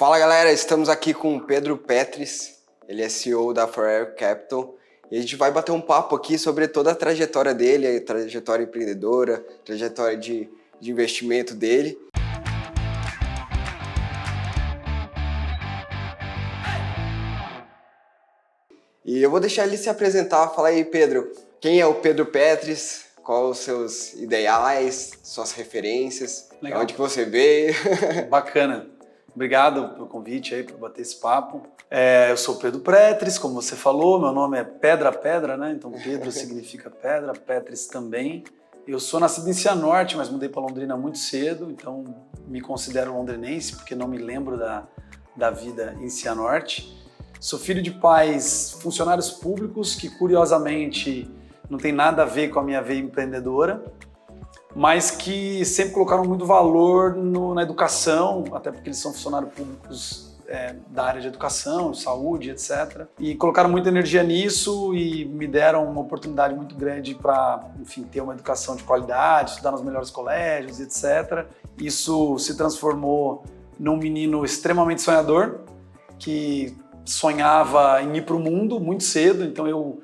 Fala galera, estamos aqui com o Pedro Petris, ele é CEO da Forever Capital e a gente vai bater um papo aqui sobre toda a trajetória dele, a trajetória empreendedora, trajetória de investimento dele. E eu vou deixar ele se apresentar. Fala aí, Pedro, quem é o Pedro Petris? Quais os seus ideais, suas referências? Legal. Onde que você veio? Bacana. Obrigado pelo convite aí, por bater esse papo. Eu sou o Pedro Petris, como você falou, meu nome é Pedra, né? Então Pedro significa pedra, Petris também. Eu sou nascido em Cianorte, mas mudei para Londrina muito cedo, então me considero londrinense, porque não me lembro da vida em Cianorte. Sou filho de pais funcionários públicos que, curiosamente, não tem nada a ver com a minha veia empreendedora, mas que sempre colocaram muito valor na educação, até porque eles são funcionários públicos da área de educação, de saúde, etc. E colocaram muita energia nisso e me deram uma oportunidade muito grande para, enfim, ter uma educação de qualidade, estudar nos melhores colégios, etc. Isso se transformou num menino extremamente sonhador, que sonhava em ir para o mundo muito cedo, então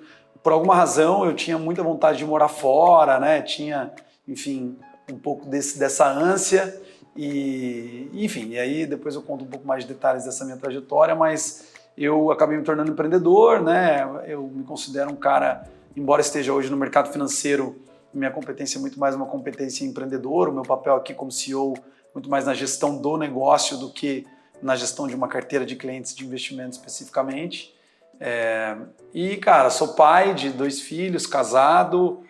por alguma razão, eu tinha muita vontade de morar fora, né? Tinha, enfim, um pouco dessa ânsia e aí depois eu conto um pouco mais de detalhes dessa minha trajetória, mas eu acabei me tornando empreendedor, né? Eu me considero um cara, embora esteja hoje no mercado financeiro, minha competência é muito mais uma competência empreendedora, o meu papel aqui como CEO muito mais na gestão do negócio do que na gestão de uma carteira de clientes de investimento especificamente. E, cara, sou pai de 2 filhos, casado,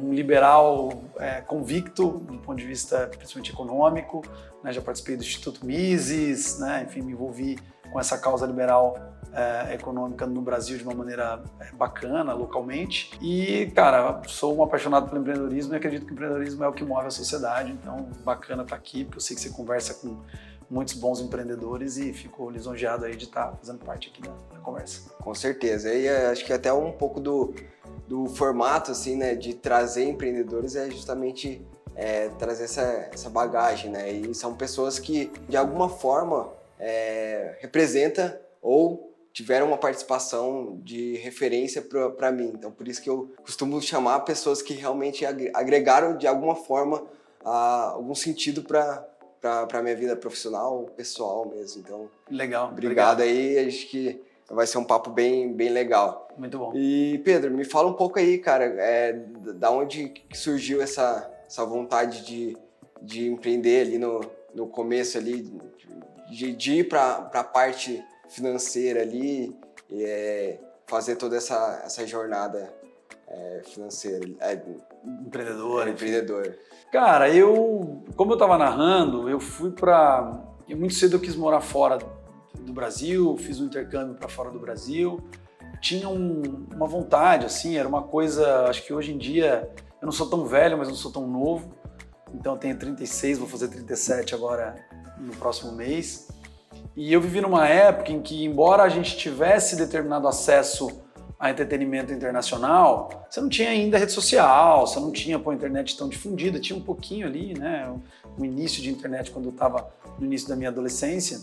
um liberal convicto do ponto de vista principalmente econômico, né? Já participei do Instituto Mises, né? Enfim, me envolvi com essa causa liberal econômica no Brasil de uma maneira bacana, localmente. E, cara, sou um apaixonado pelo empreendedorismo e acredito que o empreendedorismo é o que move a sociedade, então bacana estar aqui, porque eu sei que você conversa com muitos bons empreendedores e fico lisonjeado aí de estar fazendo parte aqui da conversa. Com certeza, e acho que até um pouco do formato, assim, né, de trazer empreendedores é justamente trazer essa bagagem, né, e são pessoas que de alguma forma representam ou tiveram uma participação de referência para mim, então por isso que eu costumo chamar pessoas que realmente agregaram de alguma forma algum sentido para a minha vida profissional, pessoal mesmo. Então, legal. Obrigado aí, acho que vai ser um papo bem legal. Muito bom. E Pedro, me fala um pouco aí, cara, da onde que surgiu essa vontade de empreender ali no começo ali, de ir para a parte financeira ali e fazer toda essa jornada financeira. Empreendedora. Cara, como eu estava narrando, eu muito cedo eu quis morar fora do Brasil, fiz um intercâmbio para fora do Brasil, tinha uma vontade, assim, era uma coisa, acho que hoje em dia, eu não sou tão velho, mas não sou tão novo, então eu tenho 36, vou fazer 37 agora no próximo mês, e eu vivi numa época em que, embora a gente tivesse determinado acesso a entretenimento internacional, você não tinha ainda rede social, você não tinha a internet tão difundida, tinha um pouquinho ali, né, o início de internet quando eu estava no início da minha adolescência,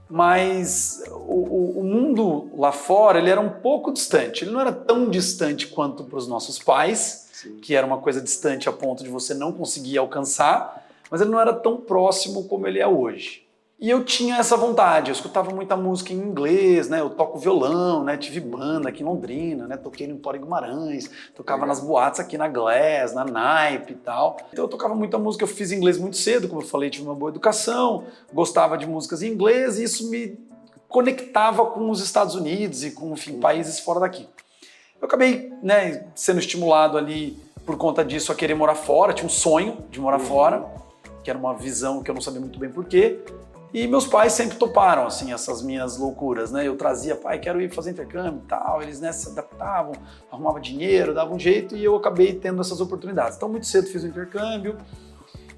mas o mundo lá fora, ele era um pouco distante, ele não era tão distante quanto para os nossos pais, sim, que era uma coisa distante a ponto de você não conseguir alcançar, mas ele não era tão próximo como ele é hoje. E eu tinha essa vontade, eu escutava muita música em inglês, né? Eu toco violão, né? Tive banda aqui em Londrina, né? Toquei no Empório Guimarães, tocava nas boates aqui na Glass, na Naipe e tal. Então eu tocava muita música, eu fiz inglês muito cedo, como eu falei, tive uma boa educação, gostava de músicas em inglês e isso me conectava com os Estados Unidos e com, enfim, países fora daqui. Eu acabei, né, sendo estimulado ali por conta disso a querer morar fora, tinha um sonho de morar fora, que era uma visão que eu não sabia muito bem porquê. E meus pais sempre toparam, assim, essas minhas loucuras, né? Eu trazia, pai, quero ir fazer intercâmbio e tal, eles, né, se adaptavam, arrumavam dinheiro, davam um jeito e eu acabei tendo essas oportunidades. Então, muito cedo fiz o intercâmbio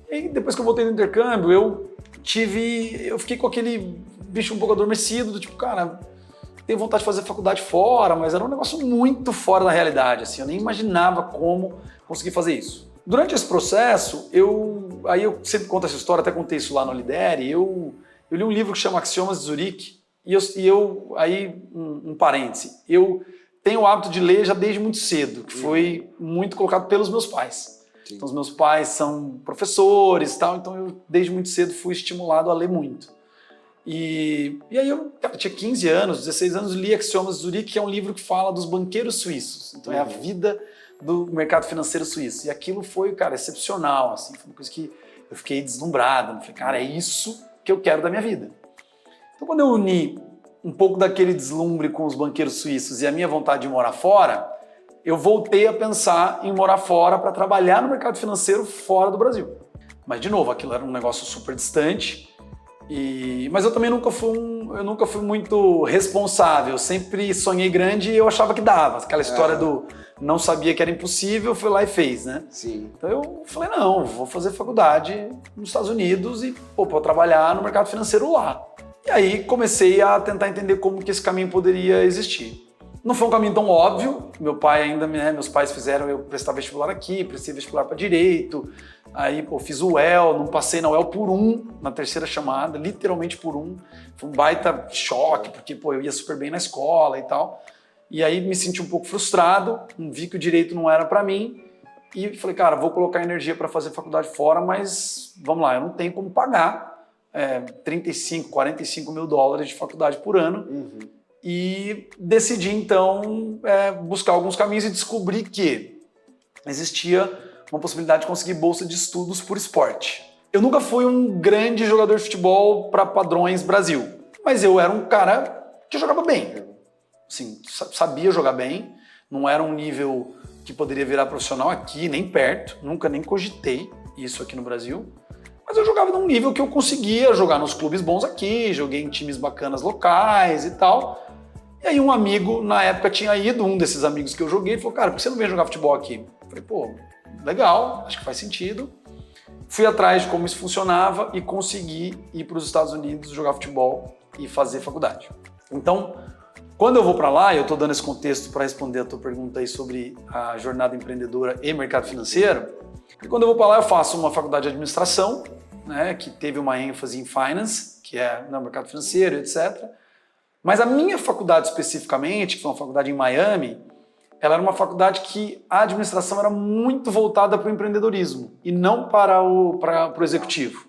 e depois que eu voltei do intercâmbio, eu fiquei com aquele bicho um pouco adormecido, do tipo, cara, tenho vontade de fazer faculdade fora, mas era um negócio muito fora da realidade, assim, eu nem imaginava como conseguir fazer isso. Durante esse processo, eu sempre conto essa história, até contei isso lá no Lidere, eu Eu li um livro que chama Axiomas de Zurique, aí um parêntese, eu tenho o hábito de ler já desde muito cedo, que foi muito colocado pelos meus pais. Sim. Então os meus pais são professores e tal, então eu desde muito cedo fui estimulado a ler muito. E aí eu tinha 15 anos, 16 anos, li Axiomas de Zurique, que é um livro que fala dos banqueiros suíços. Então é a vida do mercado financeiro suíço. E aquilo foi, cara, excepcional, assim, foi uma coisa que eu fiquei deslumbrado. Eu falei, cara, é isso que eu quero da minha vida. Então quando eu uni um pouco daquele deslumbre com os banqueiros suíços e a minha vontade de morar fora, eu voltei a pensar em morar fora para trabalhar no mercado financeiro fora do Brasil. Mas, de novo, aquilo era um negócio super distante. Mas eu também nunca fui muito responsável, eu sempre sonhei grande e eu achava que dava. Aquela história do não sabia que era impossível, fui lá e fez, né? Sim. Então eu falei, não, vou fazer faculdade nos Estados Unidos e vou trabalhar no mercado financeiro lá. E aí comecei a tentar entender como que esse caminho poderia existir. Não foi um caminho tão óbvio, meus pais fizeram eu prestar vestibular aqui, prestei vestibular para Direito, aí fiz o UEL, não passei na UEL por na terceira chamada, literalmente por foi um baita choque, porque eu ia super bem na escola e tal, e aí me senti um pouco frustrado, vi que o Direito não era para mim, e falei, cara, vou colocar energia para fazer faculdade fora, mas vamos lá, eu não tenho como pagar 35, 45 mil dólares de faculdade por ano, E decidi, então, buscar alguns caminhos e descobri que existia uma possibilidade de conseguir bolsa de estudos por esporte. Eu nunca fui um grande jogador de futebol para padrões Brasil, mas eu era um cara que jogava bem. Assim, sabia jogar bem, não era um nível que poderia virar profissional aqui, nem perto, nunca nem cogitei isso aqui no Brasil. Mas eu jogava num nível que eu conseguia jogar nos clubes bons aqui, joguei em times bacanas locais e tal. E aí um amigo, na época, tinha ido, um desses amigos que eu joguei, falou, cara, por que você não vem jogar futebol aqui? Eu falei, pô, legal, acho que faz sentido. Fui atrás de como isso funcionava e consegui ir para os Estados Unidos jogar futebol e fazer faculdade. Então, quando eu vou para lá, eu estou dando esse contexto para responder a tua pergunta aí sobre a jornada empreendedora e mercado financeiro. E quando eu vou para lá, eu faço uma faculdade de administração, né, que teve uma ênfase em finance, que é no mercado financeiro, etc. Mas a minha faculdade especificamente, que foi uma faculdade em Miami, ela era uma faculdade que a administração era muito voltada para o empreendedorismo e não para o executivo.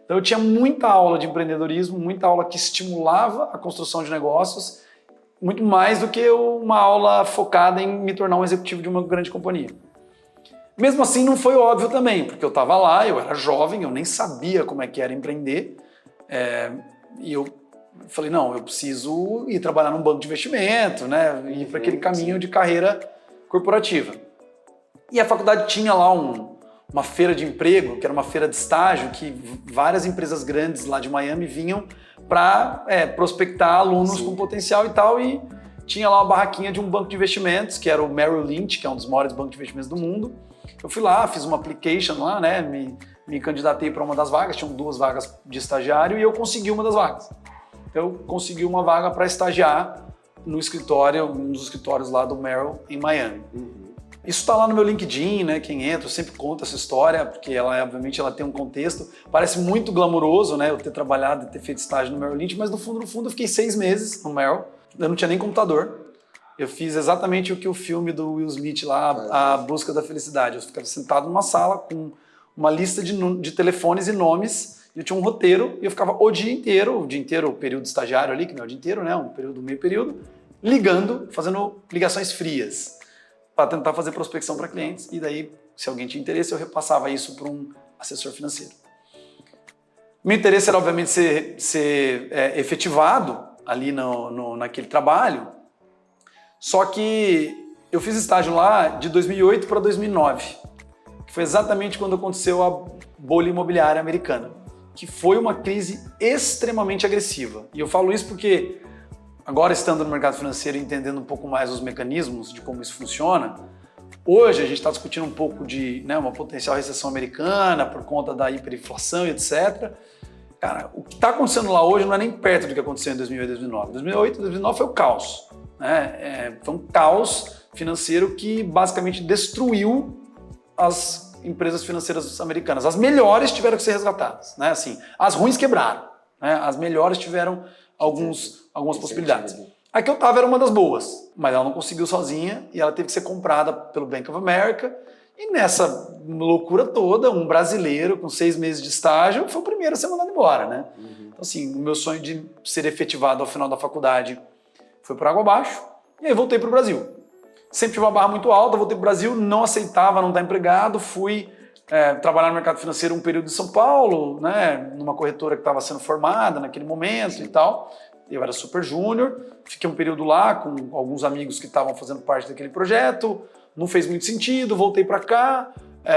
Então eu tinha muita aula de empreendedorismo, muita aula que estimulava a construção de negócios, muito mais do que uma aula focada em me tornar um executivo de uma grande companhia. Mesmo assim não foi óbvio também, porque eu estava lá, eu era jovem, eu nem sabia como é que era empreender, e eu falei, não, eu preciso ir trabalhar num banco de investimento, né? Ir para aquele caminho de carreira corporativa. E a faculdade tinha lá uma feira de emprego, que era uma feira de estágio, que várias empresas grandes lá de Miami vinham para prospectar alunos com potencial e tal, e tinha lá uma barraquinha de um banco de investimentos, que era o Merrill Lynch, que é um dos maiores bancos de investimentos do mundo. Eu fui lá, fiz uma application lá, né? Me candidatei para uma das vagas, tinham 2 vagas de estagiário e eu consegui uma das vagas. Eu consegui uma vaga para estagiar no escritório, um dos escritórios lá do Merrill em Miami. Isso está lá no meu LinkedIn, né? Quem entra, eu sempre conto essa história, porque obviamente ela tem um contexto. Parece muito glamuroso, né? Eu ter trabalhado e ter feito estágio no Merrill Lynch, mas no fundo eu fiquei 6 meses no Merrill. Eu não tinha nem computador. Eu fiz exatamente o que o filme do Will Smith lá, A Busca da Felicidade. Eu ficava sentado numa sala com uma lista de telefones e nomes. Eu tinha um roteiro e eu ficava o dia inteiro, o período estagiário ali, que não é o dia inteiro, né? Um período, meio período, ligando, fazendo ligações frias para tentar fazer prospecção para clientes. E daí, se alguém tinha interesse, eu repassava isso para um assessor financeiro. Meu interesse era, obviamente, ser efetivado ali naquele trabalho. Só que eu fiz estágio lá de 2008 para 2009, que foi exatamente quando aconteceu a bolha imobiliária americana, que foi uma crise extremamente agressiva. E eu falo isso porque, agora estando no mercado financeiro e entendendo um pouco mais os mecanismos de como isso funciona, hoje a gente está discutindo um pouco de uma potencial recessão americana por conta da hiperinflação e etc. Cara, o que está acontecendo lá hoje não é nem perto do que aconteceu em 2008 e 2009. 2008 e 2009 foi o caos. Foi um caos financeiro que basicamente destruiu as empresas financeiras americanas. As melhores tiveram que ser resgatadas, né? Assim, as ruins quebraram, né? As melhores tiveram algumas possibilidades. A que eu estava era uma das boas, mas ela não conseguiu sozinha e ela teve que ser comprada pelo Bank of America. E nessa loucura toda, um brasileiro com 6 meses de estágio foi o primeiro a ser mandado embora, né? Então, assim, o meu sonho de ser efetivado ao final da faculdade foi por água abaixo. E aí voltei para o Brasil. Sempre tive uma barra muito alta, voltei para o Brasil, não aceitava não estar empregado, fui trabalhar no mercado financeiro um período em São Paulo, né? Numa corretora que estava sendo formada naquele momento e tal. Eu era super júnior, fiquei um período lá com alguns amigos que estavam fazendo parte daquele projeto, não fez muito sentido, voltei para cá,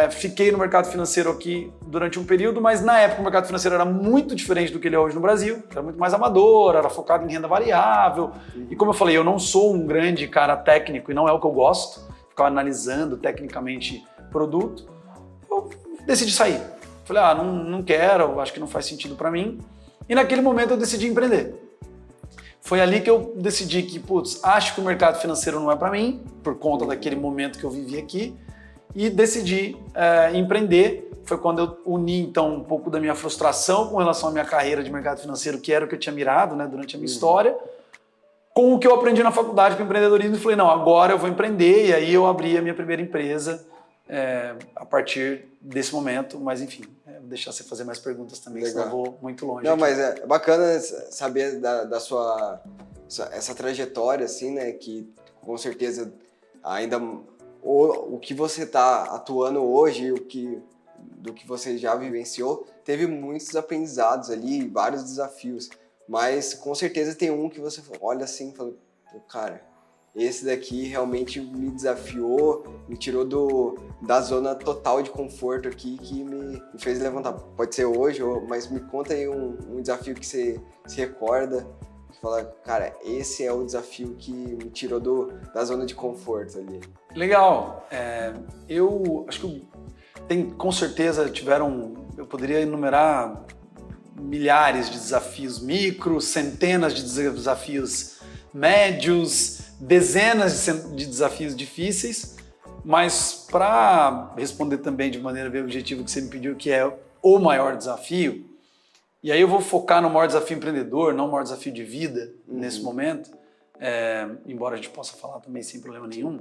fiquei no mercado financeiro aqui durante um período, mas na época o mercado financeiro era muito diferente do que ele é hoje no Brasil, era muito mais amador, era focado em renda variável, e como eu falei, eu não sou um grande cara técnico e não é o que eu gosto, ficar analisando tecnicamente produto, eu decidi sair. Falei, não quero, acho que não faz sentido para mim, e naquele momento eu decidi empreender. Foi ali que eu decidi que, acho que o mercado financeiro não é para mim, por conta daquele momento que eu vivi aqui, e decidi empreender. Foi quando eu uni, então, um pouco da minha frustração com relação à minha carreira de mercado financeiro, que era o que eu tinha mirado, né, durante a minha história, com o que eu aprendi na faculdade com empreendedorismo, e falei, não, agora eu vou empreender, e aí eu abri a minha primeira empresa a partir desse momento, mas enfim, vou deixar você fazer mais perguntas também, senão eu vou muito longe. Não, aqui. Mas é bacana saber da sua essa trajetória, assim, né, que com certeza ainda o que você está atuando hoje, do que você já vivenciou, teve muitos aprendizados ali, vários desafios, mas com certeza tem um que você olha assim e fala, cara, esse daqui realmente me desafiou, me tirou da zona total de conforto aqui, que me fez levantar. Pode ser hoje, mas me conta aí um desafio que você se recorda, que fala, cara, esse é o desafio que me tirou da zona de conforto ali. Legal. Eu acho que com certeza eu poderia enumerar milhares de desafios micros, centenas de desafios médios, dezenas de desafios difíceis, mas para responder também de maneira bem objetiva o que você me pediu, que é o maior desafio, e aí eu vou focar no maior desafio empreendedor, não no maior desafio de vida nesse momento, embora a gente possa falar também sem problema nenhum,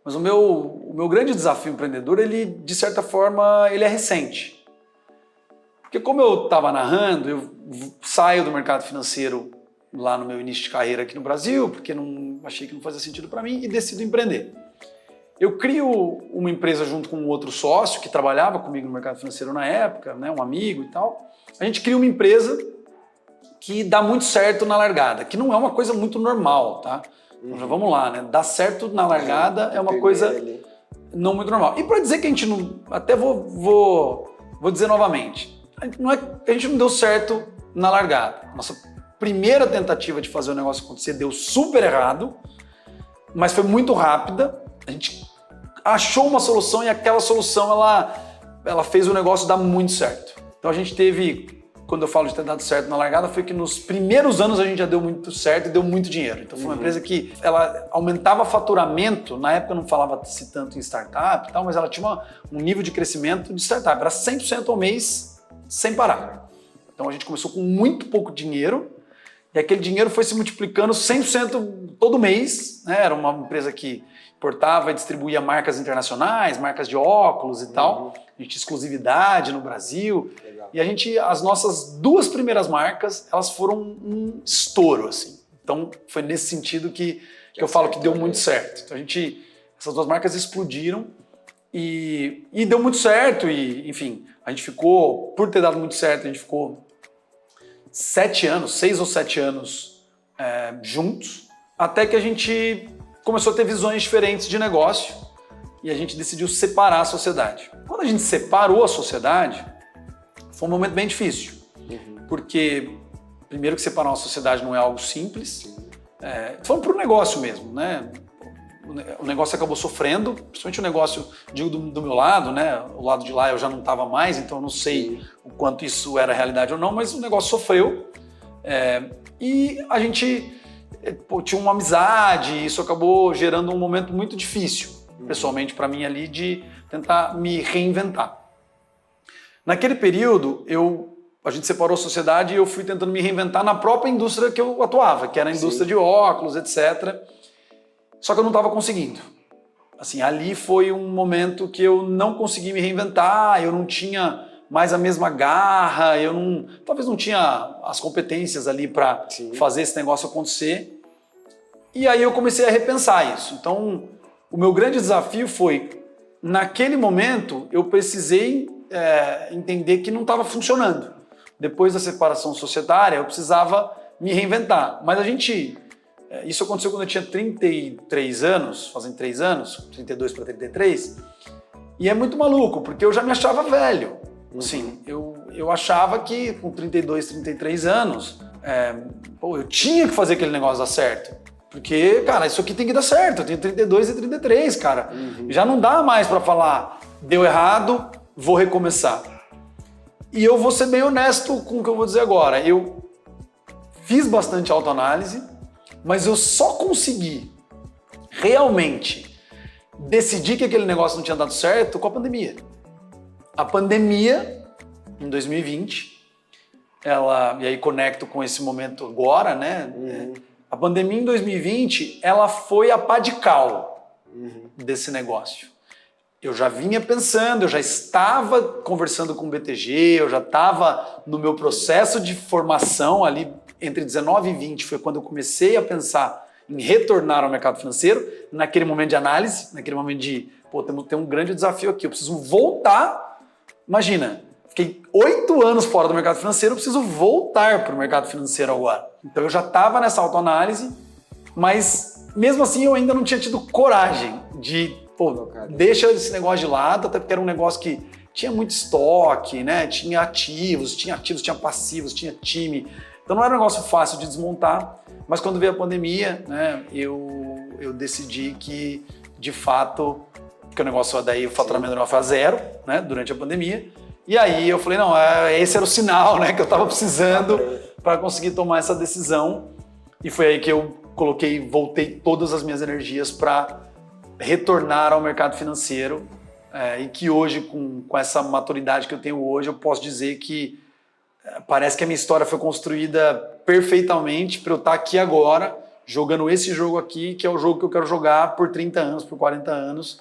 mas o meu grande desafio empreendedor, ele, de certa forma, ele é recente. Porque como eu estava narrando, eu saio do mercado financeiro lá no meu início de carreira aqui no Brasil, porque achei que não fazia sentido para mim, e decido empreender. Eu crio uma empresa junto com um outro sócio que trabalhava comigo no mercado financeiro na época, né, um amigo e tal. A gente cria uma empresa que dá muito certo na largada, que não é uma coisa muito normal, tá? Então já vamos lá, né? Dar certo na largada é uma coisa não muito normal. E para dizer que a gente não... Até vou dizer novamente. A gente não deu certo na largada. Nossa primeira tentativa de fazer o negócio acontecer deu super errado, mas foi muito rápida. A gente achou uma solução e aquela solução ela fez o negócio dar muito certo. Então a gente teve, quando eu falo de ter dado certo na largada, foi que nos primeiros anos a gente já deu muito certo e deu muito dinheiro. Então foi uma empresa que ela aumentava faturamento, na época não falava-se tanto em startup e tal, mas ela tinha um nível de crescimento de startup, era 100% ao mês sem parar. Então a gente começou com muito pouco dinheiro, e aquele dinheiro foi se multiplicando 100% todo mês, né? Era uma empresa que importava e distribuía marcas internacionais, marcas de óculos e tal. A gente tinha exclusividade no Brasil. Legal. E as nossas 2 primeiras marcas, elas foram um estouro, assim. Então foi nesse sentido que eu falo que deu muito certo. Então essas 2 marcas explodiram e deu muito certo. E, enfim, a gente ficou, por ter dado muito certo, a gente ficou 6 ou 7 anos juntos, até que a gente começou a ter visões diferentes de negócio e a gente decidiu separar a sociedade. Quando a gente separou a sociedade, foi um momento bem difícil, porque primeiro que separar uma sociedade não é algo simples, foi para o negócio mesmo, né? O negócio acabou sofrendo, principalmente o negócio, digo, do meu lado, né? O lado de lá eu já não estava mais, então eu não sei o quanto isso era realidade ou não, mas o negócio sofreu. E a gente tinha uma amizade, e isso acabou gerando um momento muito difícil, pessoalmente, para mim ali, de tentar me reinventar. Naquele período, eu a gente separou a sociedade e eu fui tentando me reinventar na própria indústria que eu atuava, que era a indústria de óculos, etc. Só que eu não estava conseguindo. Assim, ali foi um momento que eu não consegui me reinventar, eu não tinha mais a mesma garra, talvez não tinha as competências ali para fazer esse negócio acontecer. E aí eu comecei a repensar isso. Então, o meu grande desafio foi, naquele momento, eu precisei entender que não estava funcionando. Depois da separação societária, eu precisava me reinventar. Mas isso aconteceu quando eu tinha 33 anos, fazendo 3 anos, 32 para 33, e é muito maluco, porque eu já me achava velho. Assim, eu achava que com 32, 33 anos, eu tinha que fazer aquele negócio dar certo. Porque, cara, isso aqui tem que dar certo. Eu tenho 32 e 33, cara. Já não dá mais para falar, deu errado, vou recomeçar. E eu vou ser bem honesto com o que eu vou dizer agora. Eu fiz bastante autoanálise, mas eu só consegui realmente decidir que aquele negócio não tinha dado certo com a pandemia. A pandemia, em 2020, e aí conecto com esse momento agora, né? A pandemia em 2020, ela foi a pá de cal desse negócio. Eu já vinha pensando, eu já estava conversando com o BTG, eu já estava no meu processo de formação ali entre 19 e 20, foi quando eu comecei a pensar em retornar ao mercado financeiro, naquele momento de análise, naquele momento de, tem um grande desafio aqui, eu preciso voltar. Imagina, fiquei 8 anos fora do mercado financeiro, eu preciso voltar para o mercado financeiro agora. Então eu já estava nessa autoanálise, mas mesmo assim eu ainda não tinha tido coragem de, deixa esse negócio de lado, até porque era um negócio que tinha muito estoque, né? Tinha ativos, tinha passivos, tinha time. Então não era um negócio fácil de desmontar, mas quando veio a pandemia, né, eu decidi que, de fato, porque o negócio daí, o faturamento do negócio foi a 0, né, durante a pandemia, e aí eu falei, não, esse era o sinal, né, que eu estava precisando para conseguir tomar essa decisão, e foi aí que eu voltei todas as minhas energias para retornar ao mercado financeiro, e que hoje, com essa maturidade que eu tenho hoje, eu posso dizer que parece que a minha história foi construída perfeitamente para eu estar aqui agora, jogando esse jogo aqui, que é o jogo que eu quero jogar por 30 anos, por 40 anos.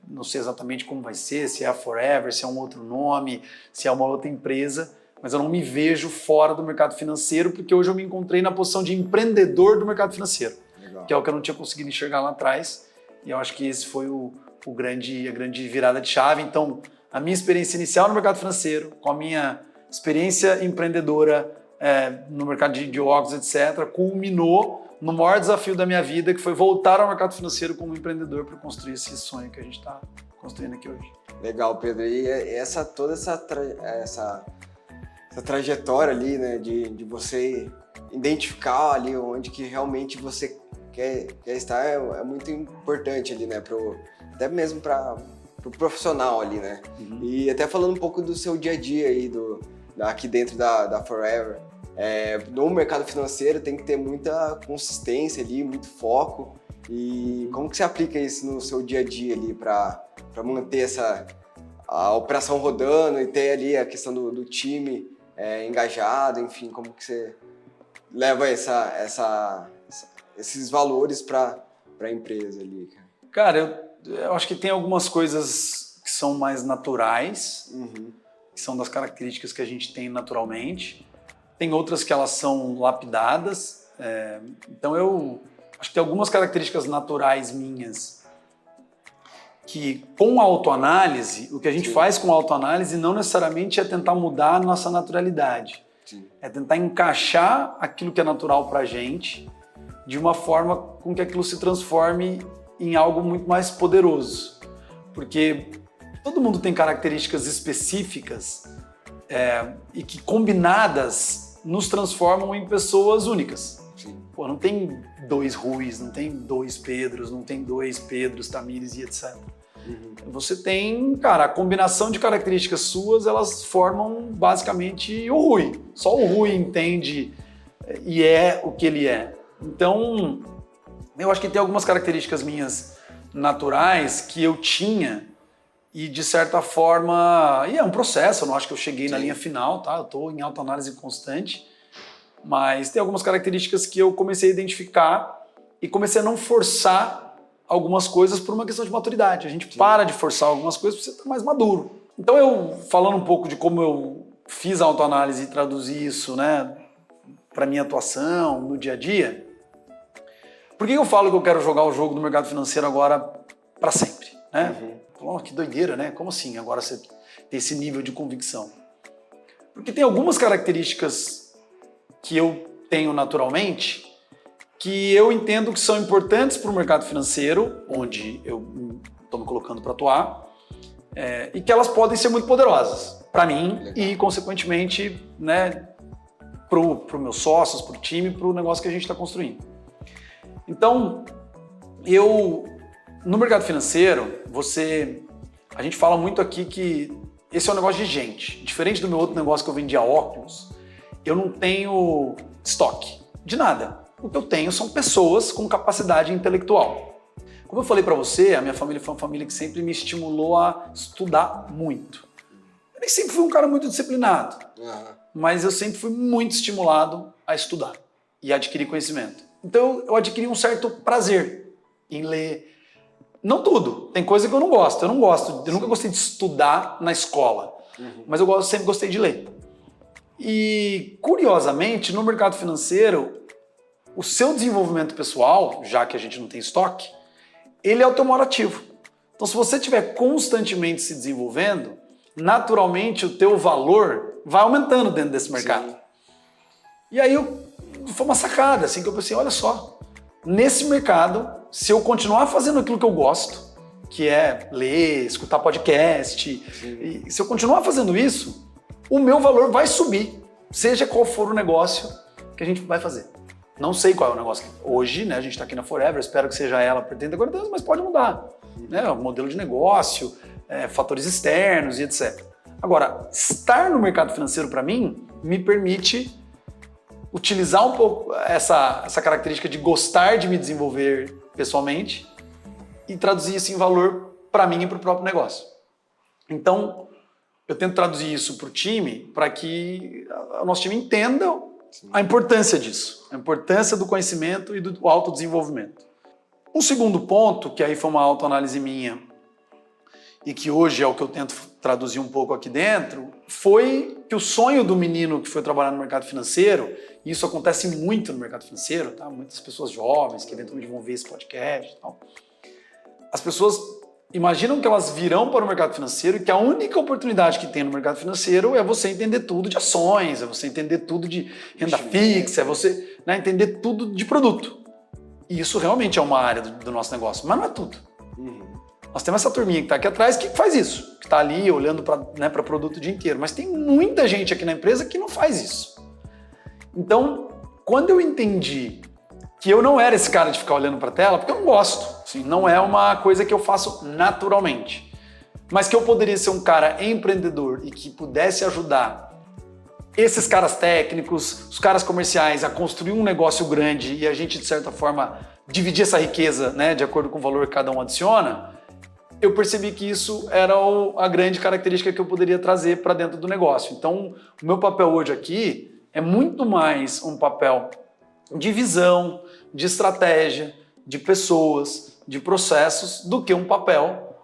Não sei exatamente como vai ser, se é a Forever, se é um outro nome, se é uma outra empresa, mas eu não me vejo fora do mercado financeiro, porque hoje eu me encontrei na posição de empreendedor do mercado financeiro. Legal. Que é o que eu não tinha conseguido enxergar lá atrás, e eu acho que esse foi a grande virada de chave. Então, a minha experiência inicial no mercado financeiro, com a minha experiência empreendedora no mercado de óculos, etc., culminou no maior desafio da minha vida, que foi voltar ao mercado financeiro como empreendedor para construir esse sonho que a gente está construindo aqui hoje. Legal, Pedro. E toda essa trajetória ali, né, de você identificar ali onde que realmente você quer estar é muito importante ali, né, até mesmo para o profissional ali, né? E até falando um pouco do seu dia a dia aí, aqui dentro da Forever. No mercado financeiro tem que ter muita consistência ali, muito foco. E como que você aplica isso no seu dia a dia ali para manter a operação rodando e ter ali a questão do time engajado, enfim, como que você leva esses valores para a empresa ali, cara? Cara, eu acho que tem algumas coisas que são mais naturais, que são das características que a gente tem naturalmente. Tem outras que elas são lapidadas. Então eu acho que tem algumas características naturais minhas que, com a autoanálise, o que a gente faz com a autoanálise não necessariamente é tentar mudar a nossa naturalidade. É tentar encaixar aquilo que é natural para a gente de uma forma com que aquilo se transforme em algo muito mais poderoso. Porque todo mundo tem características específicas e que, combinadas, nos transformam em pessoas únicas. Pô, não tem 2 Ruis, não tem 2 Pedros, não tem 2 Pedros, Tamires e etc. Você tem, cara, a combinação de características suas, elas formam basicamente o Rui. Só o Rui entende e é o que ele é. Então, eu acho que tem algumas características minhas naturais que eu tinha E, de certa forma, é um processo, eu não acho que eu cheguei na linha final, tá? Eu estou em autoanálise constante, mas tem algumas características que eu comecei a identificar e comecei a não forçar algumas coisas por uma questão de maturidade. A gente para de forçar algumas coisas para você estar mais maduro. Então, eu, falando um pouco de como eu fiz a autoanálise e traduzi isso, né, para minha atuação no dia a dia, por que eu falo que eu quero jogar o jogo do mercado financeiro agora para sempre, né? Oh, que doideira, né? Como assim agora você tem esse nível de convicção? Porque tem algumas características que eu tenho naturalmente que eu entendo que são importantes para o mercado financeiro, onde eu estou me colocando para atuar, e que elas podem ser muito poderosas para mim. Legal. E, consequentemente, né, para os meus sócios, para o time, para o negócio que a gente está construindo. Então, no mercado financeiro, a gente fala muito aqui que esse é um negócio de gente. Diferente do meu outro negócio que eu vendia óculos, eu não tenho estoque de nada. O que eu tenho são pessoas com capacidade intelectual. Como eu falei para você, a minha família foi uma família que sempre me estimulou a estudar muito. Eu nem sempre fui um cara muito disciplinado, mas eu sempre fui muito estimulado a estudar e adquirir conhecimento. Então eu adquiri um certo prazer em ler. Não tudo, tem coisa que eu não gosto. Eu nunca gostei de estudar na escola, mas eu sempre gostei de ler. E, curiosamente, no mercado financeiro, o seu desenvolvimento pessoal, já que a gente não tem estoque, ele é o teu maior ativo. Então, se você estiver constantemente se desenvolvendo, naturalmente o teu valor vai aumentando dentro desse mercado. Sim. E aí foi uma sacada, assim, que eu pensei, olha só, nesse mercado, se eu continuar fazendo aquilo que eu gosto, que é ler, escutar podcast, e se eu continuar fazendo isso, o meu valor vai subir, seja qual for o negócio que a gente vai fazer. Não sei qual é o negócio. Hoje, né, a gente está aqui na Forever, espero que seja ela por 30, 40 anos, mas pode mudar. Né? O modelo de negócio, fatores externos e etc. Agora, estar no mercado financeiro, para mim, me permite utilizar um pouco essa característica de gostar de me desenvolver pessoalmente e traduzir isso em valor para mim e para o próprio negócio. Então, eu tento traduzir isso para o time para que o nosso time entenda a importância disso, a importância do conhecimento e do autodesenvolvimento. Um segundo ponto, que aí foi uma autoanálise minha e que hoje é o que eu tento traduzir um pouco aqui dentro, foi que o sonho do menino que foi trabalhar no mercado financeiro, e isso acontece muito no mercado financeiro, tá? Muitas pessoas jovens que eventualmente vão ver esse podcast e tal, as pessoas imaginam que elas virão para o mercado financeiro e que a única oportunidade que tem no mercado financeiro é você entender tudo de ações, é você entender tudo de renda fixa, é você, né, entender tudo de produto. E isso realmente é uma área do nosso negócio, mas não é tudo. Nós temos essa turminha que está aqui atrás que faz isso, que está ali olhando para produto o dia inteiro, mas tem muita gente aqui na empresa que não faz isso. Então, quando eu entendi que eu não era esse cara de ficar olhando para a tela, porque eu não gosto, assim, não é uma coisa que eu faço naturalmente, mas que eu poderia ser um cara empreendedor e que pudesse ajudar esses caras técnicos, os caras comerciais a construir um negócio grande e a gente, de certa forma, dividir essa riqueza, né, de acordo com o valor que cada um adiciona, eu percebi que isso era a grande característica que eu poderia trazer para dentro do negócio. Então, o meu papel hoje aqui é muito mais um papel de visão, de estratégia, de pessoas, de processos, do que um papel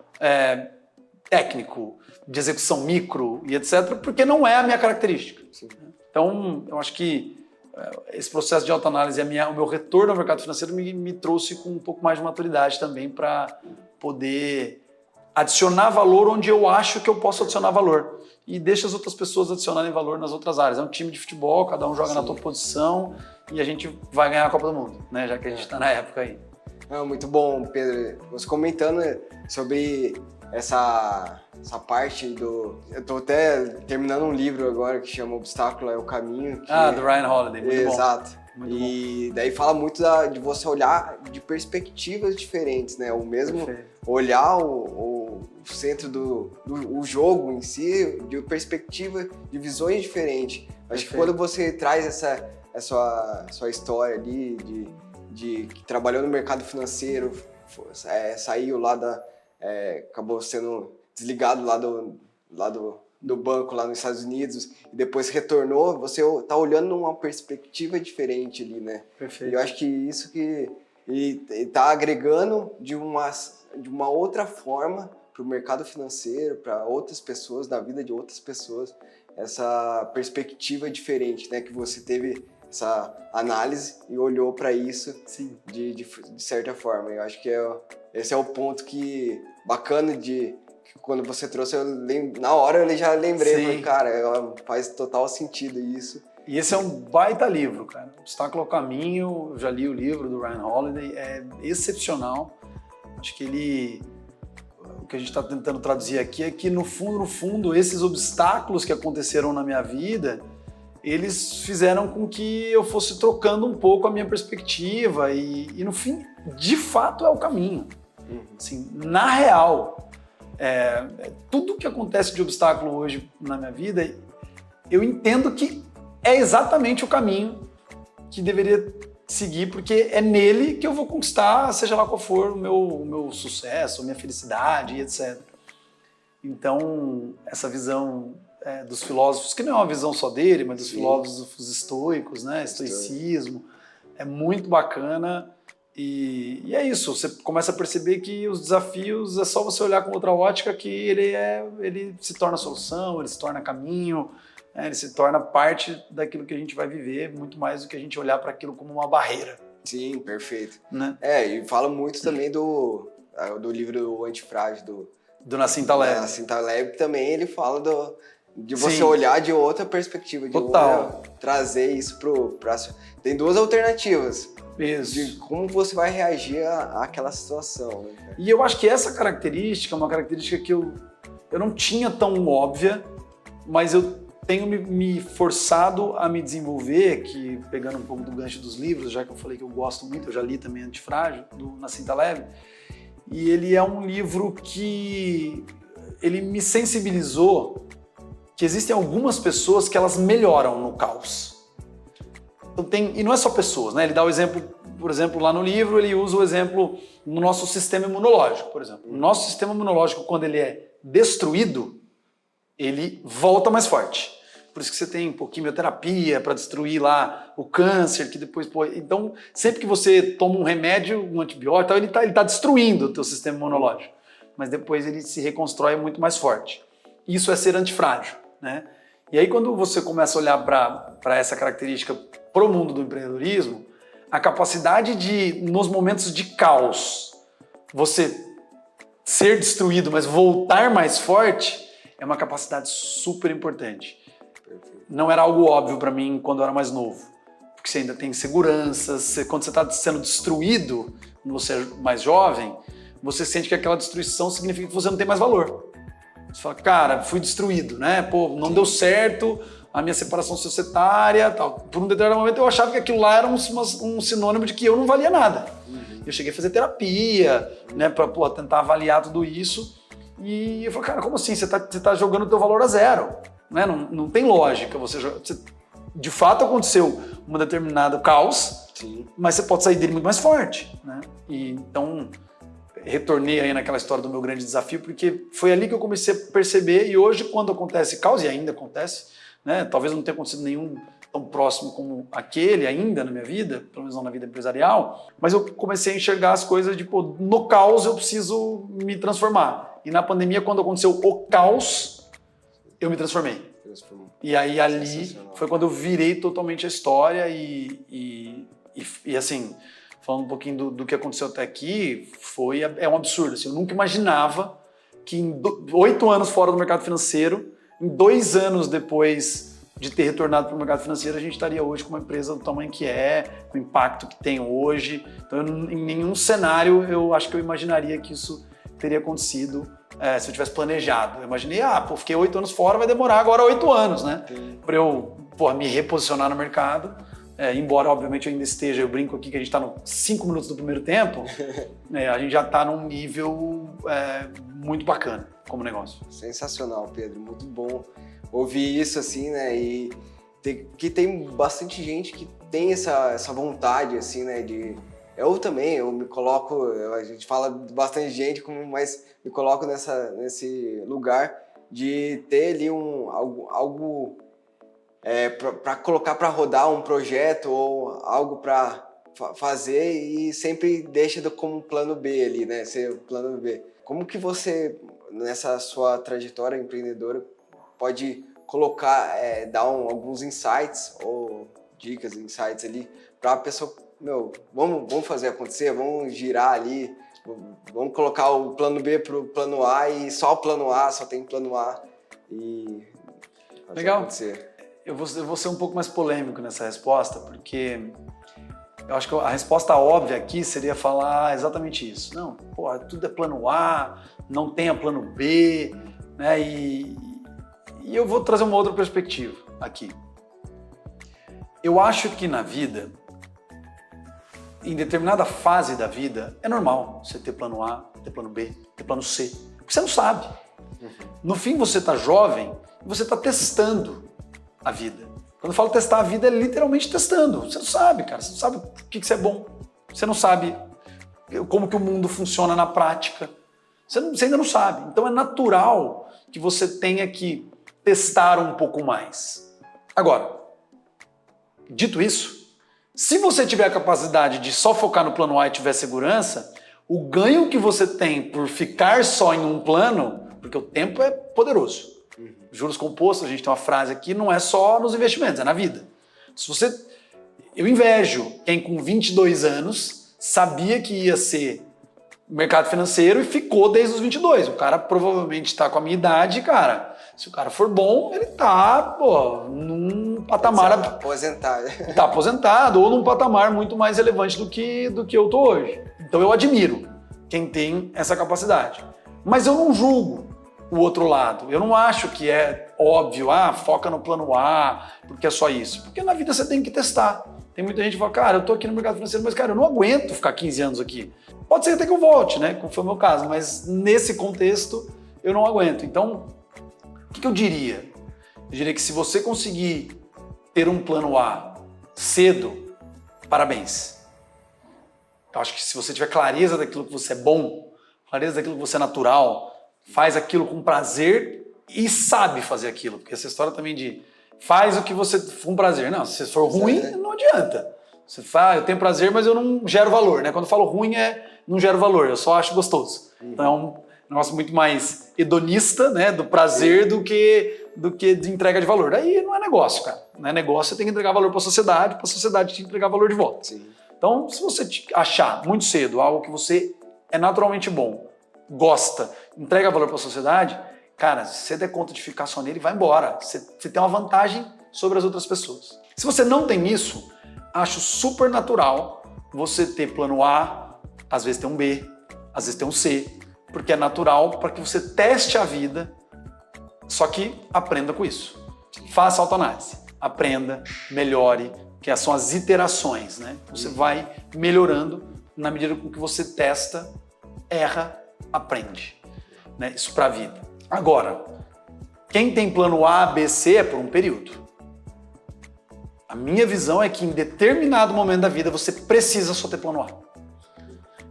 técnico, de execução micro e etc., porque não é a minha característica. Sim. Então, eu acho que esse processo de autoanálise, o meu retorno ao mercado financeiro me trouxe com um pouco mais de maturidade também para poder adicionar valor onde eu acho que eu posso adicionar valor. E deixa as outras pessoas adicionarem valor nas outras áreas. É um time de futebol, cada um joga na sua posição e a gente vai ganhar a Copa do Mundo, né? Já que a gente está na época aí. Muito bom, Pedro. Você comentando sobre essa parte do... Eu estou até terminando um livro agora que chama Obstáculo é o Caminho. Do Ryan Holiday, muito bom. Exato. E daí fala muito de você olhar de perspectivas diferentes, né? O mesmo olhar o centro do jogo em si, de perspectiva, de visões diferentes. Acho que quando você traz essa sua história ali de que trabalhou no mercado financeiro, saiu lá acabou sendo desligado do banco lá nos Estados Unidos e depois retornou, você tá olhando numa perspectiva diferente ali, né? Perfeito. E eu acho que isso que e tá agregando de uma outra forma para o mercado financeiro, para outras pessoas, na vida de outras pessoas, essa perspectiva diferente, né? Que você teve essa análise e olhou para isso. Sim. De certa forma. Eu acho que esse é o ponto que bacana que quando você trouxe, na hora eu já lembrei, falei, cara, faz total sentido isso. E esse é um baita livro, cara. Obstáculo ao Caminho, eu já li o livro do Ryan Holiday, é excepcional. Acho que o que a gente está tentando traduzir aqui é que, no fundo, esses obstáculos que aconteceram na minha vida, eles fizeram com que eu fosse trocando um pouco a minha perspectiva e no fim, de fato, é o caminho. Assim, na real, tudo que acontece de obstáculo hoje na minha vida, eu entendo que é exatamente o caminho que deveria seguir, porque é nele que eu vou conquistar, seja lá qual for o meu sucesso, a minha felicidade, etc. Então, essa visão dos filósofos, que não é uma visão só dele, mas dos filósofos estoicos, né? Estoicismo, é muito bacana. E é isso, você começa a perceber que os desafios é só você olhar com outra ótica que ele se torna solução, ele se torna caminho, ele se torna parte daquilo que a gente vai viver, muito mais do que a gente olhar para aquilo como uma barreira. Sim, perfeito. Né? E fala muito também do livro O Antifrágil, do Nassim Taleb. Nassim Taleb também, ele fala de você olhar de outra perspectiva, de trazer isso para... Tem duas alternativas. Isso. De como você vai reagir àquela situação. Né? E eu acho que essa característica é uma característica que eu não tinha tão óbvia, mas eu tenho me forçado a me desenvolver, que pegando um pouco do gancho dos livros, já que eu falei que eu gosto muito, eu já li também Antifrágil, do Nassim Taleb, e ele é um livro que ele me sensibilizou que existem algumas pessoas que elas melhoram no caos. Então e não é só pessoas, né? Ele dá o exemplo, por exemplo, lá no livro, ele usa o exemplo no nosso sistema imunológico, por exemplo. O nosso sistema imunológico, quando ele é destruído, ele volta mais forte. Por isso que você tem quimioterapia para destruir lá o câncer, que depois... Então, sempre que você toma um remédio, um antibiótico, ele tá destruindo o teu sistema imunológico. Mas depois ele se reconstrói muito mais forte. Isso é ser antifrágil, né? E aí, quando você começa a olhar para essa característica pro mundo do empreendedorismo, a capacidade de, nos momentos de caos, você ser destruído, mas voltar mais forte, é uma capacidade super importante. Não era algo óbvio para mim quando eu era mais novo, porque você ainda tem inseguranças, quando você está sendo destruído, quando você é mais jovem, você sente que aquela destruição significa que você não tem mais valor. Você fala, cara, fui destruído, né? Pô, não deu certo a minha separação societária, tal. Por um determinado momento eu achava que aquilo lá era um sinônimo de que eu não valia nada. Eu cheguei a fazer terapia, né, para tentar avaliar tudo isso. E eu falei, cara, como assim? Você tá jogando o teu valor a zero, né? Não tem lógica. De fato aconteceu um determinado caos, mas você pode sair dele muito mais forte, né? E então retornei aí naquela história do meu grande desafio, porque foi ali que eu comecei a perceber, e hoje quando acontece caos, e ainda acontece, né? Talvez não tenha acontecido nenhum tão próximo como aquele ainda na minha vida, pelo menos não na vida empresarial, mas eu comecei a enxergar as coisas de, no caos eu preciso me transformar. E na pandemia, quando aconteceu o caos, eu me transformei. E aí ali foi quando eu virei totalmente a história e assim, falando um pouquinho do que aconteceu até aqui, é um absurdo. Assim, eu nunca imaginava que em 8 anos fora do mercado financeiro, em 2 anos depois de ter retornado para o mercado financeiro, a gente estaria hoje com uma empresa do tamanho que com o impacto que tem hoje. Então, em nenhum cenário, eu acho que eu imaginaria que isso teria acontecido se eu tivesse planejado. Eu imaginei, fiquei 8 anos fora, vai demorar agora 8 anos, né? Para eu me reposicionar no mercado. Embora, obviamente, eu ainda esteja, eu brinco aqui que a gente está nos 5 minutos do primeiro tempo, a gente já está num nível muito bacana como negócio. Sensacional, Pedro. Muito bom ouvir isso assim, né? E que tem bastante gente que tem essa vontade, assim, né? Eu também, eu me coloco, a gente fala de bastante gente, mas me coloco nesse lugar de ter ali algo para colocar para rodar um projeto ou algo para fazer e sempre deixa como plano B ali, né? Ser o plano B. Como que você, nessa sua trajetória empreendedora, pode colocar, dar alguns insights ou dicas, insights ali para a pessoa, vamos fazer acontecer, vamos girar ali, vamos colocar o plano B para o plano A e só o plano A, só tem plano A e fazer Legal. acontecer. Eu vou ser um pouco mais polêmico nessa resposta, porque eu acho que a resposta óbvia aqui seria falar exatamente isso. Não, pô, tudo é plano A, não tenha plano B, né? E eu vou trazer uma outra perspectiva aqui. Eu acho que na vida, em determinada fase da vida, é normal você ter plano A, ter plano B, ter plano C, porque você não sabe. No fim, você está jovem e você está testando a vida. Quando eu falo testar a vida, é literalmente testando. Você não sabe, cara. Você não sabe o que você é bom. Você não sabe como que o mundo funciona na prática. Você ainda não sabe. Então é natural que você tenha que testar um pouco mais. Agora, dito isso, se você tiver a capacidade de só focar no plano A e tiver segurança, o ganho que você tem por ficar só em um plano, porque o tempo é poderoso. Juros compostos, a gente tem uma frase aqui, não é só nos investimentos, é na vida. Eu invejo quem com 22 anos sabia que ia ser mercado financeiro e ficou desde os 22. O cara provavelmente está com a minha idade, cara. Se o cara for bom, ele tá, num patamar... Aposentado. Tá aposentado ou num patamar muito mais relevante do que eu tô hoje. Então eu admiro quem tem essa capacidade. Mas eu não julgo o outro lado. Eu não acho que é óbvio, foca no plano A, porque é só isso. Porque na vida você tem que testar. Tem muita gente que fala, cara, eu tô aqui no mercado financeiro, mas cara, eu não aguento ficar 15 anos aqui. Pode ser até que eu volte, né, como foi o meu caso, mas nesse contexto eu não aguento. Então, o que eu diria? Eu diria que se você conseguir ter um plano A cedo, parabéns. Eu acho que se você tiver clareza daquilo que você é bom, clareza daquilo que você é natural, faz aquilo com prazer e sabe fazer aquilo. Porque essa história também de faz o que você com prazer. Não, se for ruim, não adianta. Você fala, eu tenho prazer, mas eu não gero valor, né? Quando eu falo ruim, não gero valor, eu só acho gostoso. Então é um negócio muito mais hedonista, né? Do prazer do que de entrega de valor. Daí não é negócio, cara. Não é negócio, você tem que entregar valor para a sociedade te entregar valor de volta. Sim. Então, se você achar muito cedo algo que você é naturalmente bom, gosta, entrega valor para a sociedade, cara, se você der conta de ficar só nele, vai embora. Você tem uma vantagem sobre as outras pessoas. Se você não tem isso, acho super natural você ter plano A, às vezes ter um B, às vezes ter um C, porque é natural para que você teste a vida, só que aprenda com isso. Faça autoanálise, aprenda, melhore, que são as iterações, né? Você vai melhorando na medida com que você testa, erra, aprende, né? Isso para a vida. Agora, quem tem plano A, B, C é por um período. A minha visão é que em determinado momento da vida você precisa só ter plano A.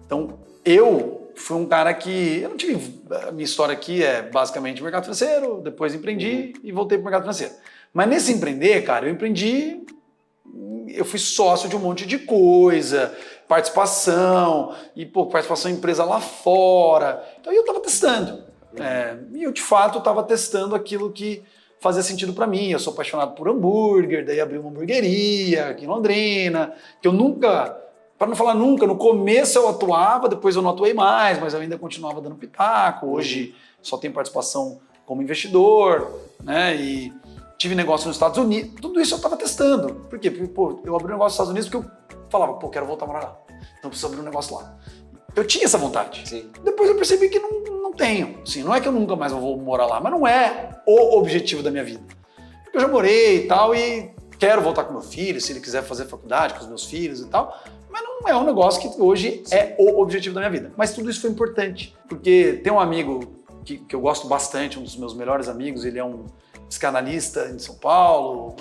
Então, eu fui um cara que... Eu não tive... A minha história aqui é basicamente mercado financeiro, depois empreendi e voltei para o mercado financeiro. Mas nesse empreender, cara, eu fui sócio de um monte de coisa, participação, participação em empresa lá fora. Então eu estava testando. E eu, de fato, estava testando aquilo que fazia sentido para mim. Eu sou apaixonado por hambúrguer, daí abri uma hamburgueria aqui em Londrina, que eu nunca, para não falar nunca, no começo eu atuava, depois eu não atuei mais, mas eu ainda continuava dando pitaco. Hoje só tenho participação como investidor, né? E tive negócio nos Estados Unidos. Tudo isso eu estava testando. Por quê? Porque, eu abri um negócio nos Estados Unidos porque eu falava, quero voltar a morar lá. Então preciso abrir um negócio lá. Eu tinha essa vontade. Sim. Depois eu percebi que não tenho. Assim, não é que eu nunca mais vou morar lá, mas não é o objetivo da minha vida. Eu já morei e tal, e quero voltar com meu filho, se ele quiser fazer faculdade com os meus filhos e tal, mas não é um negócio que hoje é o objetivo da minha vida. Mas tudo isso foi importante, porque tem um amigo que eu gosto bastante, um dos meus melhores amigos, ele é um psicanalista em São Paulo,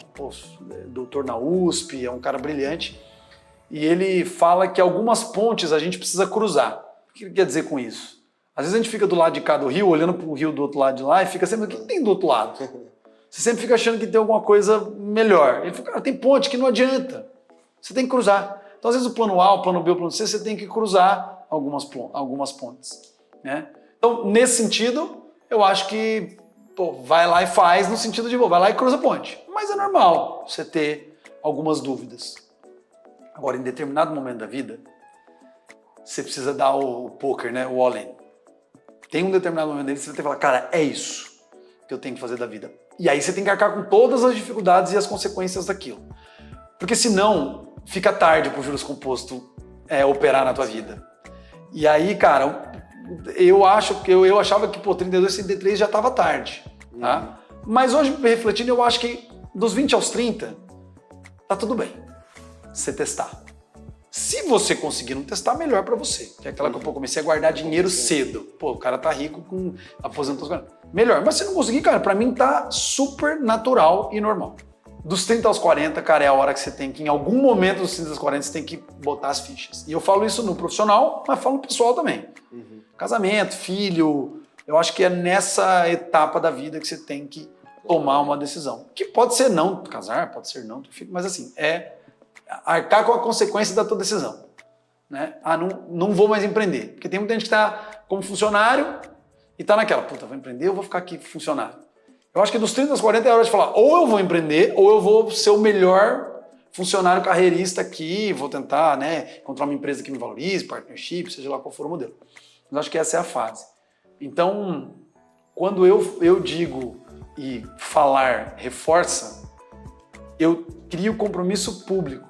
doutor na USP, é um cara brilhante. e ele fala que algumas pontes a gente precisa cruzar. O que ele quer dizer com isso? Às vezes a gente fica do lado de cá do rio, olhando para o rio do outro lado de lá e fica sempre, o que tem do outro lado? Você sempre fica achando que tem alguma coisa melhor. Ele fala, cara, tem ponte que não adianta. Você tem que cruzar. Então, às vezes, o plano A, o plano B, o plano C, você tem que cruzar algumas pontes. Né? Então, nesse sentido, eu acho que vai lá e faz no sentido de vai lá e cruza a ponte. Mas é normal você ter algumas dúvidas. Agora, em determinado momento da vida, você precisa dar o poker, né? O all-in. Tem um determinado momento da vida que você vai ter que falar, cara, é isso que eu tenho que fazer da vida. E aí você tem que arcar com todas as dificuldades e as consequências daquilo. Porque senão, fica tarde pro juros composto operar na tua vida. E aí, cara, eu achava que 32, 33 já estava tarde. Tá? Mas hoje, refletindo, eu acho que dos 20 aos 30, tá tudo bem você testar. Se você conseguir não testar, melhor para você. Que é aquela que eu comecei a guardar dinheiro cedo. Pô, o cara tá rico com aposentadoria. Melhor. Mas se não conseguir, cara, para mim tá super natural e normal. Dos 30 aos 40, cara, é a hora que você tem que, em algum momento dos 30 aos 40, você tem que botar as fichas. E eu falo isso no profissional, mas falo no pessoal também. Casamento, filho, eu acho que é nessa etapa da vida que você tem que tomar uma decisão. Que pode ser não casar, pode ser não ter filho, mas assim, é arcar com a consequência da tua decisão. Né? Não vou mais empreender. Porque tem muita gente que está como funcionário e está naquela, puta, vou empreender ou vou ficar aqui funcionário? Eu acho que dos 30 aos 40 é hora de falar, ou eu vou empreender, ou eu vou ser o melhor funcionário carreirista aqui, vou tentar, né, encontrar uma empresa que me valorize, partnership, seja lá qual for o modelo. Mas acho que essa é a fase. Então, quando eu digo e falar reforça, eu crio compromisso público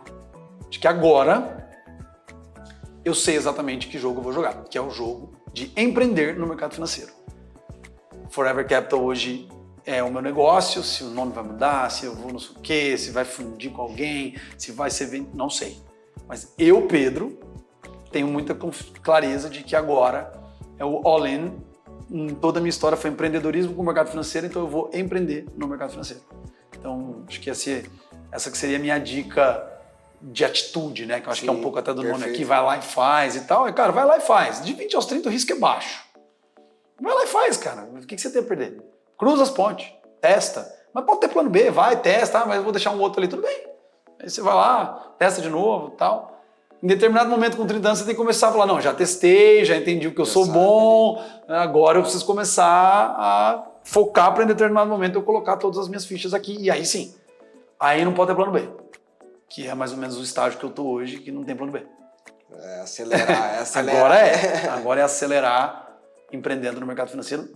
de que agora eu sei exatamente que jogo eu vou jogar, que é o jogo de empreender no mercado financeiro. Forever Capital hoje é o meu negócio, se o nome vai mudar, se eu vou não sei o quê, se vai fundir com alguém, se vai ser vendido, não sei. Mas eu, Pedro, tenho muita clareza de que agora é o all-in. Toda a minha história foi empreendedorismo com o mercado financeiro, então eu vou empreender no mercado financeiro. Então, acho que essa que seria a minha dica de atitude, né? Que eu acho que é um pouco até do nome aqui, vai lá e faz e tal. E, cara, vai lá e faz. De 20 aos 30 o risco é baixo. Vai lá e faz, cara. O que você tem a perder? Cruza as pontes, testa. Mas pode ter plano B, vai, testa, mas eu vou deixar um outro ali, tudo bem. Aí você vai lá, testa de novo e tal. Em determinado momento, com 30 anos, você tem que começar a falar, não, já testei, já entendi o que eu sou bom, agora eu preciso começar a focar para em determinado momento eu colocar todas as minhas fichas aqui. E aí sim, aí não pode ter plano B, que é mais ou menos o estágio que eu tô hoje, que não tem plano B. É acelerar. Agora é acelerar empreendendo no mercado financeiro.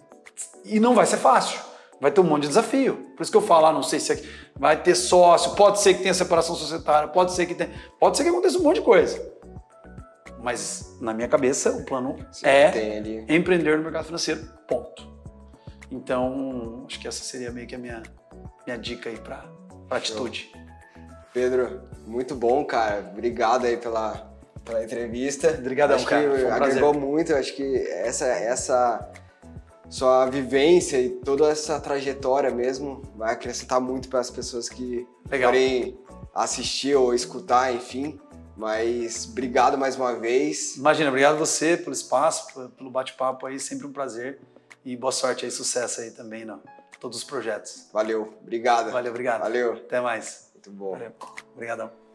E não vai ser fácil. Vai ter um monte de desafio. Por isso que eu falo, não sei se vai ter sócio, pode ser que tenha separação societária, pode ser que aconteça um monte de coisa. Mas na minha cabeça o plano empreender no mercado financeiro, ponto. Então, acho que essa seria meio que a minha dica aí para atitude. Pedro, muito bom, cara. Obrigado aí pela entrevista. Obrigadão, cara. Acho que agregou muito. Acho que essa sua vivência e toda essa trajetória mesmo vai acrescentar muito para as pessoas que forem assistir ou escutar, enfim. Mas obrigado mais uma vez. Imagina, obrigado a você pelo espaço, pelo bate-papo aí, sempre um prazer. E boa sorte aí, sucesso aí também, todos os projetos. Valeu, obrigado. Valeu, obrigado. Valeu. Até mais. Muito bom. Valeu. Obrigadão.